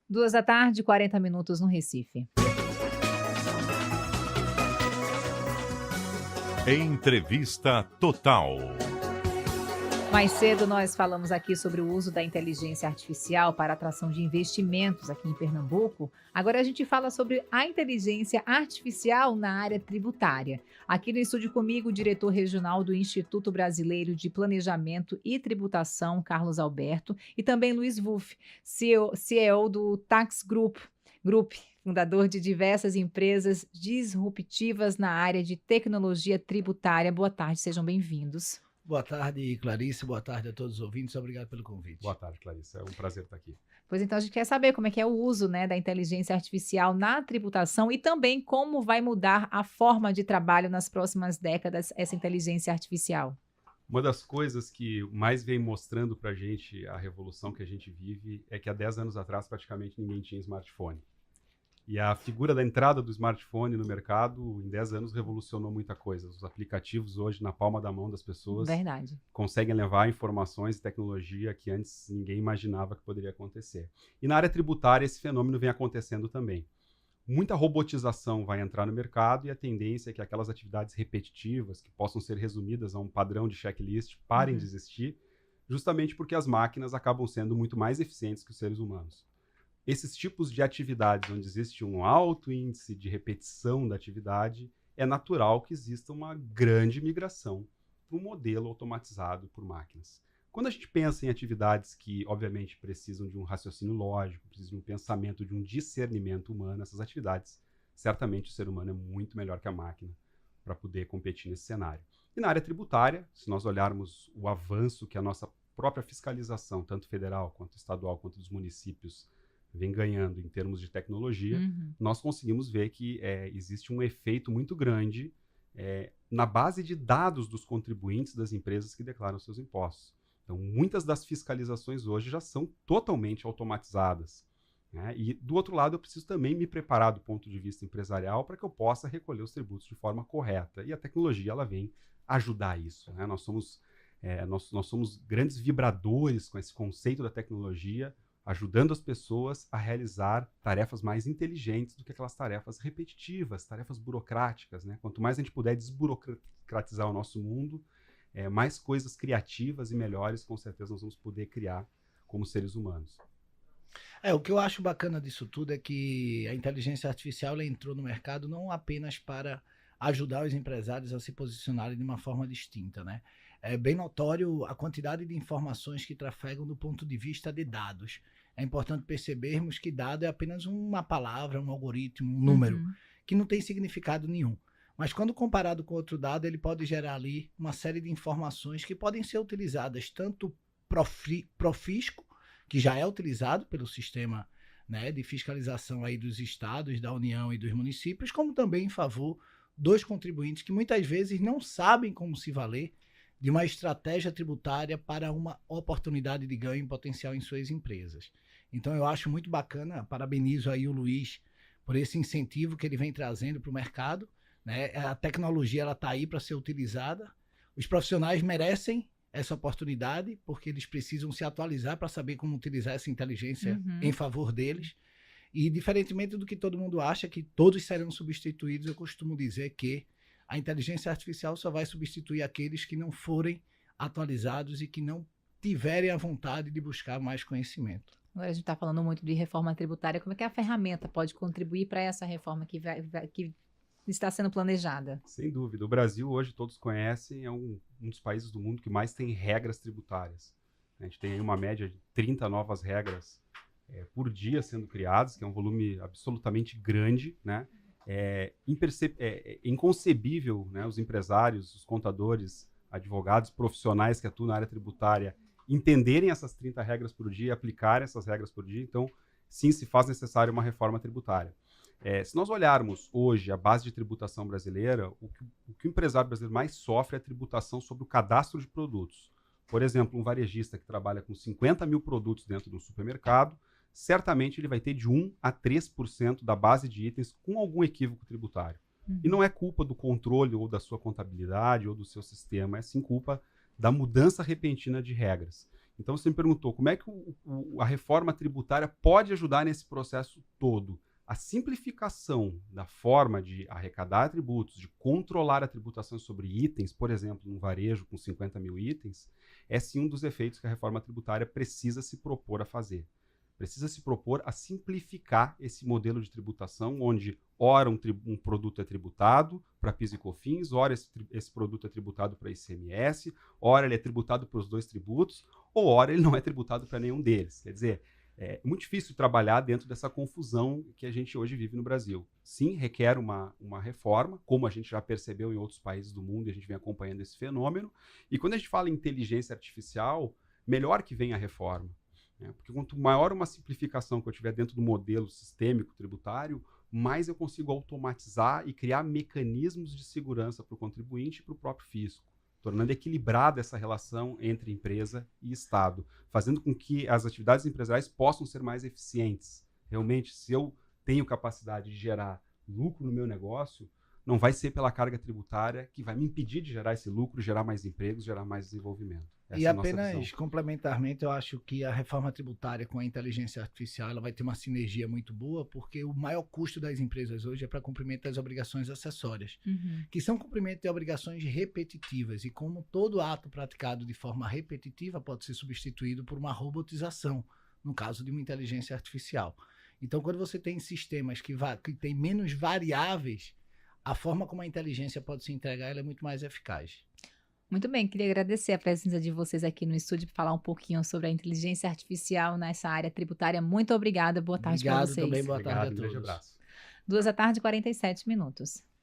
2 da tarde, 40 minutos no Recife. Entrevista Total. Mais cedo nós falamos aqui sobre o uso da inteligência artificial para a atração de investimentos aqui em Pernambuco. Agora a gente fala sobre a inteligência artificial na área tributária. Aqui no estúdio comigo, o diretor regional do Instituto Brasileiro de Planejamento e Tributação, Carlos Alberto, e também Luiz Wolff, CEO do Tax Group, fundador de diversas empresas disruptivas na área de tecnologia tributária. Boa tarde, sejam bem-vindos. Boa tarde, Clarice. Boa tarde a todos os ouvintes. Obrigado pelo convite. Boa tarde, Clarice. É um prazer estar aqui. Pois então, a gente quer saber como é que é o uso, né, da inteligência artificial na tributação e também como vai mudar a forma de trabalho nas próximas décadas essa inteligência artificial. Uma das coisas que mais vem mostrando para a gente a revolução que a gente vive é que há 10 anos atrás praticamente ninguém tinha smartphone. E a figura da entrada do smartphone no mercado, em 10 anos, revolucionou muita coisa. Os aplicativos hoje, na palma da mão das pessoas, Verdade. conseguem levar informações e tecnologia que antes ninguém imaginava que poderia acontecer. E na área tributária, esse fenômeno vem acontecendo também. Muita robotização vai entrar no mercado e a tendência é que aquelas atividades repetitivas, que possam ser resumidas a um padrão de checklist, parem de existir, justamente porque as máquinas acabam sendo muito mais eficientes que os seres humanos. Esses tipos de atividades onde existe um alto índice de repetição da atividade, é natural que exista uma grande migração para um modelo automatizado por máquinas. Quando a gente pensa em atividades que, obviamente, precisam de um raciocínio lógico, precisam de um pensamento, de um discernimento humano, essas atividades, certamente o ser humano é muito melhor que a máquina para poder competir nesse cenário. E na área tributária, se nós olharmos o avanço que a nossa própria fiscalização, tanto federal quanto estadual, quanto dos municípios, vem ganhando em termos de tecnologia, nós conseguimos ver que existe um efeito muito grande na base de dados dos contribuintes das empresas que declaram seus impostos. Então, muitas das fiscalizações hoje já são totalmente automatizadas, né? E, do outro lado, eu preciso também me preparar do ponto de vista empresarial para que eu possa recolher os tributos de forma correta. E a tecnologia ela vem ajudar isso, né? Nós somos grandes vibradores com esse conceito da tecnologia, ajudando as pessoas a realizar tarefas mais inteligentes do que aquelas tarefas repetitivas, tarefas burocráticas, né? Quanto mais a gente puder desburocratizar o nosso mundo, mais coisas criativas e melhores, com certeza, nós vamos poder criar como seres humanos. O que eu acho bacana disso tudo é que a inteligência artificial ela entrou no mercado não apenas para ajudar os empresários a se posicionarem de uma forma distinta, né? É bem notório a quantidade de informações que trafegam do ponto de vista de dados. É importante percebermos que dado é apenas uma palavra, um algoritmo, um número, que não tem significado nenhum. Mas quando comparado com outro dado, ele pode gerar ali uma série de informações que podem ser utilizadas tanto pro fisco, que já é utilizado pelo sistema, né, de fiscalização aí dos estados, da União e dos municípios, como também em favor dos contribuintes que muitas vezes não sabem como se valer de uma estratégia tributária para uma oportunidade de ganho potencial em suas empresas. Então eu acho muito bacana, parabenizo aí o Luiz por esse incentivo que ele vem trazendo para o mercado, né? A tecnologia ela está aí para ser utilizada, os profissionais merecem essa oportunidade porque eles precisam se atualizar para saber como utilizar essa inteligência em favor deles. E diferentemente do que todo mundo acha que todos serão substituídos, eu costumo dizer que a inteligência artificial só vai substituir aqueles que não forem atualizados e que não tiverem a vontade de buscar mais conhecimento. Agora a gente está falando muito de reforma tributária. Como é que a ferramenta pode contribuir para essa reforma que está sendo planejada? Sem dúvida. O Brasil, hoje, todos conhecem, é um dos países do mundo que mais tem regras tributárias. A gente tem aí uma média de 30 novas regras por dia sendo criadas, que é um volume absolutamente grande, né? É inconcebível, né, os empresários, os contadores, advogados, profissionais que atuam na área tributária entenderem essas 30 regras por dia e aplicarem essas regras por dia. Então, sim, se faz necessária uma reforma tributária. Se nós olharmos hoje a base de tributação brasileira, o que o empresário brasileiro mais sofre é a tributação sobre o cadastro de produtos. Por exemplo, um varejista que trabalha com 50 mil produtos dentro de um supermercado, certamente ele vai ter de 1 a 3% da base de itens com algum equívoco tributário. E não é culpa do controle ou da sua contabilidade ou do seu sistema, é sim culpa da mudança repentina de regras. Então, você me perguntou como é que a reforma tributária pode ajudar nesse processo todo. A simplificação da forma de arrecadar tributos, de controlar a tributação sobre itens, por exemplo, num varejo com 50 mil itens, é sim um dos efeitos que a reforma tributária precisa se propor a fazer. Precisa se propor a simplificar esse modelo de tributação, onde ora um produto é tributado para PIS e COFINS, ora esse produto é tributado para ICMS, ora ele é tributado para os dois tributos, ou ora ele não é tributado para nenhum deles. Quer dizer, é muito difícil trabalhar dentro dessa confusão que a gente hoje vive no Brasil. Sim, requer uma reforma, como a gente já percebeu em outros países do mundo, e a gente vem acompanhando esse fenômeno. E quando a gente fala em inteligência artificial, melhor que venha a reforma. Porque quanto maior uma simplificação que eu tiver dentro do modelo sistêmico tributário, mais eu consigo automatizar e criar mecanismos de segurança para o contribuinte e para o próprio fisco, tornando equilibrada essa relação entre empresa e Estado, fazendo com que as atividades empresariais possam ser mais eficientes. Realmente, se eu tenho capacidade de gerar lucro no meu negócio, não vai ser pela carga tributária que vai me impedir de gerar esse lucro, gerar mais empregos, gerar mais desenvolvimento. Essa E é a nossa apenas visão. complementarmente, eu acho que a reforma tributária com a inteligência artificial ela vai ter uma sinergia muito boa, porque o maior custo das empresas hoje é para cumprimento das obrigações acessórias, que são cumprimento de obrigações repetitivas. E como todo ato praticado de forma repetitiva pode ser substituído por uma robotização, no caso de uma inteligência artificial. Então, quando você tem sistemas que têm menos variáveis, a forma como a inteligência pode se entregar ela é muito mais eficaz. Muito bem, queria agradecer a presença de vocês aqui no estúdio para falar um pouquinho sobre a inteligência artificial nessa área tributária. Muito obrigada, boa tarde para Obrigado vocês. também, boa tarde a Obrigado, um grande todos. abraço. 2h47.